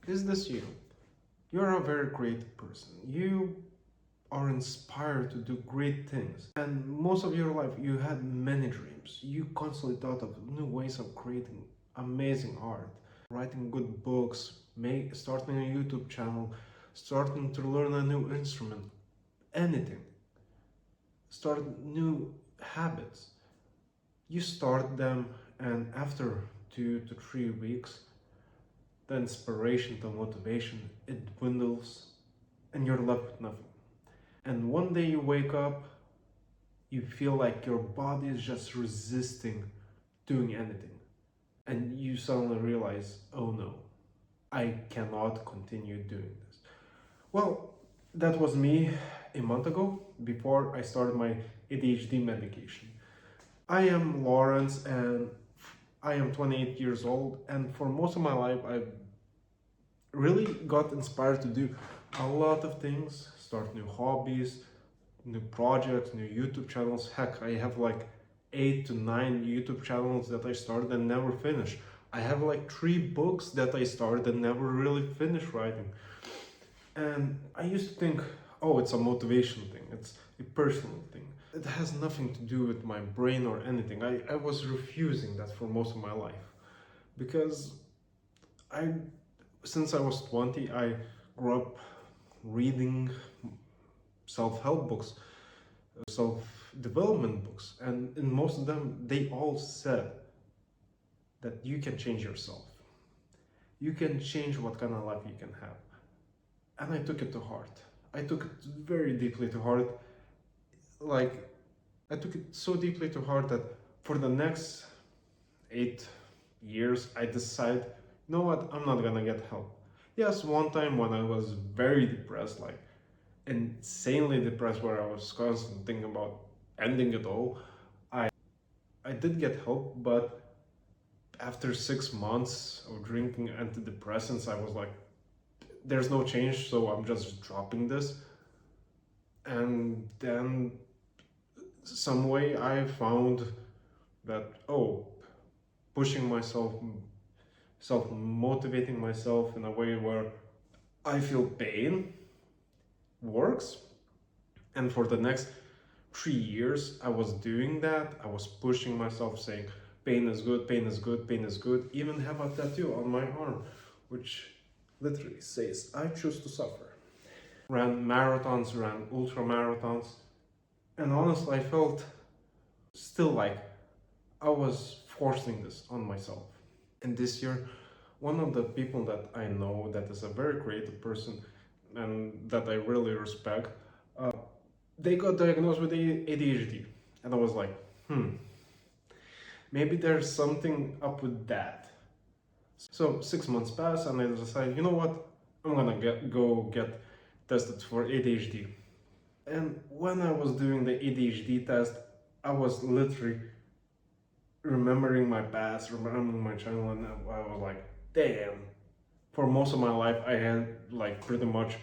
Is this you? You're a very creative person. You are inspired to do great things. And most of your life, you had many dreams. You constantly thought of new ways of creating amazing art, writing good books, starting a YouTube channel, starting to learn a new instrument, anything. Start new habits. You start them, and after 2 to 3 weeks, the inspiration, the motivation, it dwindles, and you're left with nothing. And one day you wake up, you feel like your body is just resisting doing anything. And you suddenly realize, oh no, I cannot continue doing this. Well, that was me a month ago before I started my ADHD medication. I am Lawrence and I am 28 years old, and for most of my life, I really got inspired to do a lot of things, start new hobbies, new projects, new YouTube channels. Heck, I have like 8 to 9 YouTube channels that I started and never finished. I have like 3 books that I started and never really finished writing. And I used to think, oh, it's a motivation thing, it's a personal thing. It has nothing to do with my brain or anything. I was refusing that for most of my life because I, since I was 20, I grew up reading self-help books, self-development books, and in most of them, they all said that you can change yourself. You can change what kind of life you can have. And I took it to heart. I took it very deeply to heart. Like, I took it so deeply to heart that for the next 8 years, I decided, you know what, I'm not gonna get help. Yes, one time when I was very depressed, like insanely depressed, where I was constantly thinking about ending it all, I did get help, but after 6 months of drinking antidepressants, I was like, there's no change, so I'm just dropping this. And then some way I found that, oh, pushing myself, self-motivating myself in a way where I feel pain works. And for the next 3 years, I was doing that. I was pushing myself, saying, pain is good, pain is good, pain is good. Even have a tattoo on my arm, which literally says, I choose to suffer. Ran marathons, ran ultra marathons. And honestly, I felt still like I was forcing this on myself. And this year, one of the people that I know that is a very creative person and that I really respect, they got diagnosed with ADHD. And I was like, maybe there's something up with that. So 6 months passed and I decided, you know what, I'm gonna go get tested for ADHD. And when I was doing the ADHD test, I was literally remembering my past, remembering my childhood, and I was like, damn. For most of my life, I had like pretty much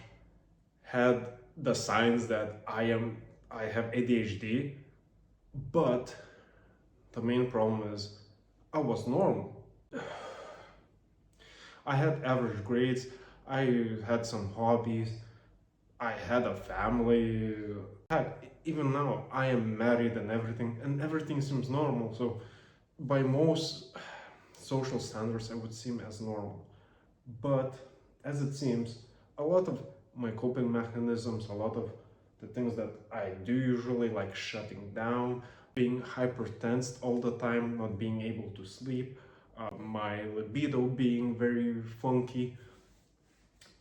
had the signs that I have ADHD, but the main problem is I was normal. I had average grades, I had some hobbies, I had a family. Heck, even now, I am married and everything seems normal. So, by most social standards, I would seem as normal. But as it seems, a lot of my coping mechanisms, a lot of the things that I do usually, like shutting down, being hypertensed all the time, not being able to sleep, my libido being very funky,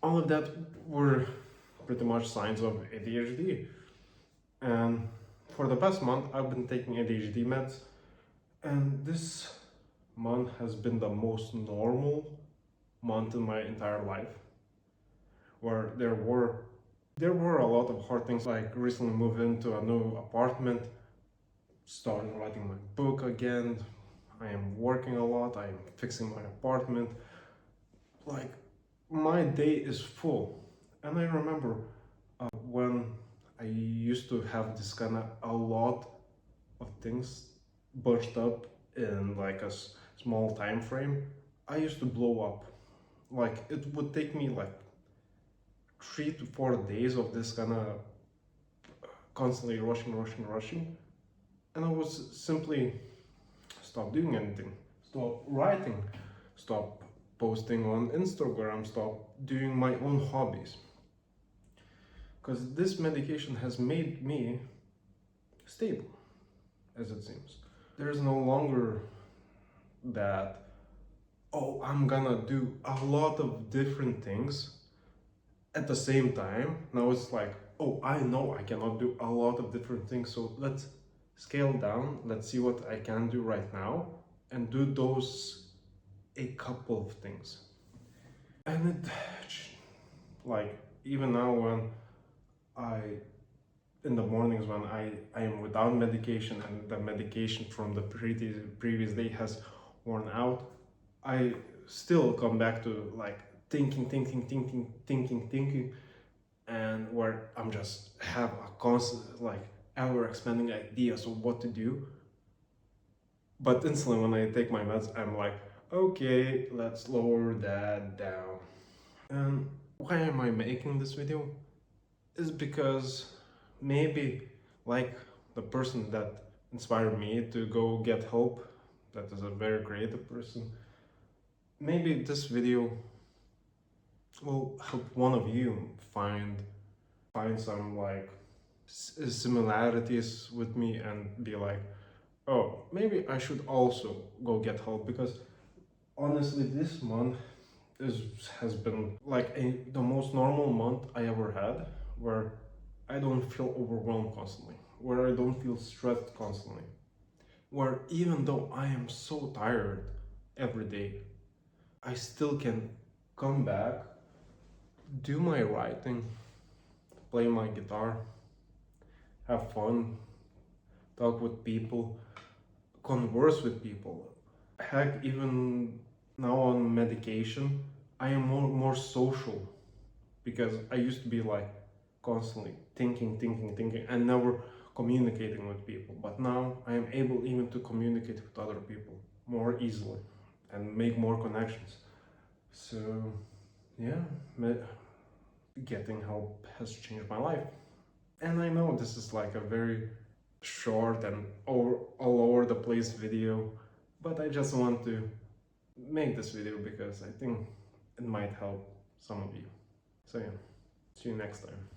all of that were pretty much signs of ADHD. And for the past month, I've been taking ADHD meds, and this month has been the most normal month in my entire life, where there were a lot of hard things, like recently moved into a new apartment, starting writing my book again. I am working a lot, I am fixing my apartment. Like, my day is full. And I remember when I used to have this kind of a lot of things bunched up in like a small time frame, I used to blow up. Like it would take me like 3 to 4 days of this kind of constantly rushing, and I was simply stop doing anything, stop writing, stop posting on Instagram, stop doing my own hobbies. Because this medication has made me stable, as it seems. There's no longer that, oh, I'm gonna do a lot of different things at the same time. Now it's like, oh, I know I cannot do a lot of different things, so let's scale down, let's see what I can do right now, and do those a couple of things. And it, like, even now when I, in the mornings when I am without medication and the medication from the previous day has worn out, I still come back to like thinking, and where I'm just have a constant like ever expanding ideas of what to do. But instantly when I take my meds, I'm like, okay, let's lower that down. And why am I making this video? Is because maybe like the person that inspired me to go get help, that is a very creative person, maybe this video will help one of you find some like similarities with me and be like, oh, maybe I should also go get help. Because honestly, this month has been like the most normal month I ever had, where I don't feel overwhelmed constantly, where I don't feel stressed constantly, where even though I am so tired every day, I still can come back, do my writing, play my guitar, have fun, talk with people, converse with people. Heck, even now on medication, I am more social, because I used to be like constantly thinking, and never communicating with people. But now I am able even to communicate with other people more easily and make more connections. So, yeah, getting help has changed my life. And I know this is like a very short and all over the place video, but I just want to make this video because I think it might help some of you. So yeah, see you next time.